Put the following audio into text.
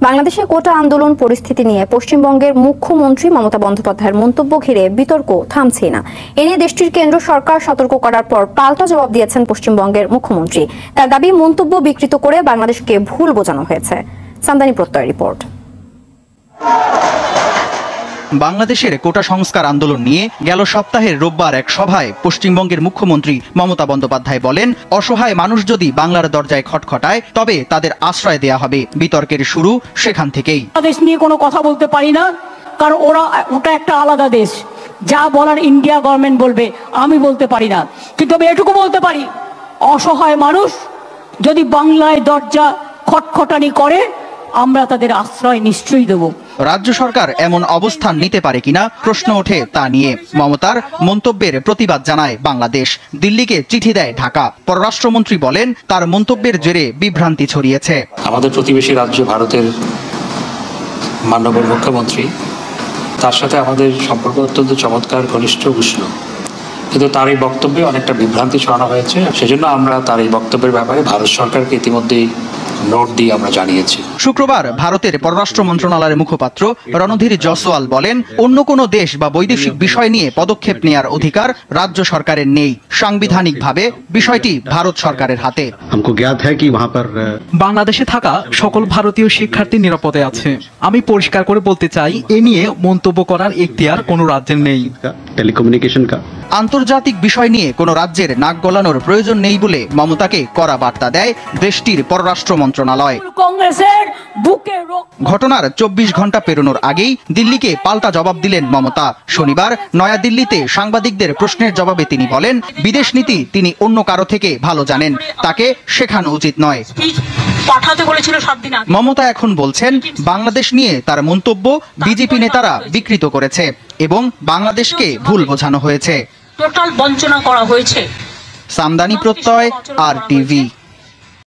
বাংলাদেশে কোটা আন্দোলন পরিস্থিতি নিয়ে পশ্চিমবঙ্গের মুখ্যমন্ত্রী মমতা বন্দ্যোপাধ্যায়ের মন্তব্য ঘিরে বিতর্ক থামছে না। এ নিয়ে দেশটির কেন্দ্র সরকার সতর্ক করার পর পাল্টা জবাব দিয়েছেন পশ্চিমবঙ্গের মুখ্যমন্ত্রী। তার দাবি, মন্তব্য বিকৃত করে বাংলাদেশকে ভুল বোঝানো হয়েছে। সামদানি প্রত্যয় রিপোর্ট। বাংলাদেশের কোটা সংস্কার আন্দোলন নিয়ে গেল সপ্তাহের রোববার এক সভায় পশ্চিমবঙ্গের মুখ্যমন্ত্রী মমতা বন্দ্যোপাধ্যায় বলেন, অসহায় মানুষ যদি বাংলার দরজায় খটখটায় তবে তাদের আশ্রয় দেয়া হবে। বিতর্কের শুরু সেখান থেকেই। দেশ নিয়ে কোনো কথা বলতে পারি না, কারণ ওটা একটা আলাদা দেশ। যা বলার ইন্ডিয়া গভর্নমেন্ট বলবে, আমি বলতে পারি না। কিন্তু আমি এটুকু বলতে পারি, অসহায় মানুষ যদি বাংলায় দরজা খটখটানি করে, আমরা তাদের আশ্রয় নিশ্চয়ই দেব। রাজ্য সরকার এমন অবস্থান নিতে পারে কিনা প্রশ্ন ওঠে তা নিয়ে। মমতার মন্তব্যের প্রতিবাদ জানায় বাংলাদেশ। দিল্লিকে চিঠি দেয় ঢাকা। পররাষ্ট্রমন্ত্রী বলেন, তার মন্তব্যের জেরে বিভ্রান্তি ছড়িয়েছে। আমাদের প্রতিবেশী রাজ্য ভারতের মাননীয় মুখ্যমন্ত্রী, তার সাথে আমাদের সম্পর্ক অত্যন্ত চমৎকার, ঘনিষ্ঠ, উষ্ণ। কিন্তু তার এই বক্তব্যে অনেকটা বিভ্রান্তি ছড়ানো হয়েছে। সেজন্য আমরা তার এই বক্তব্যের ব্যাপারে ভারত সরকারকে ইতিমধ্যেই নোট দিয়ে আমরা জানিয়েছি। শুক্রবার ভারতের পররাষ্ট্র মন্ত্রণালয়ের মুখপাত্র রণধীর জয়সওয়াল বলেন, অন্য কোনো দেশ বা বৈদেশিক বিষয় নিয়ে পদক্ষেপ নেয়ার অধিকার রাজ্য সরকারের নেই। সাংবিধানিকভাবে বিষয়টি ভারত সরকারের হাতে। বাংলাদেশে থাকা সকল ভারতীয় শিক্ষার্থী নিরাপদে আছে। আমি পরিষ্কার করে বলতে চাই, এ নিয়ে মন্তব্য করার এখতিয়ার কোনো রাজ্যের নেই। আন্তর্জাতিক বিষয় নিয়ে কোনো রাজ্যের নাক গলানোর প্রয়োজন নেই বলে মমতাকে কড়া বার্তা দেয় দেশটির পররাষ্ট্র মন্ত্রণালয়। ঘটনার 24 ঘন্টা পেরোনোর আগেই দিল্লিকে পাল্টা জবাব দিলেন মমতা। শনিবার নয়াদিল্লিতে সাংবাদিকদের প্রশ্নের জবাবে তিনি বলেন, বিদেশ নীতি তিনি অন্য কারো থেকে ভালো জানেন, তাকে শেখানো উচিত নয়। মমতা এখন বলছেন, বাংলাদেশ নিয়ে তার মন্তব্য বিজেপি নেতারা বিকৃত করেছে এবং বাংলাদেশকে ভুল বোঝানো হয়েছে। টোটাল বঞ্চনা করা হয়েছে। সামদানি প্রত্যয়, RTV।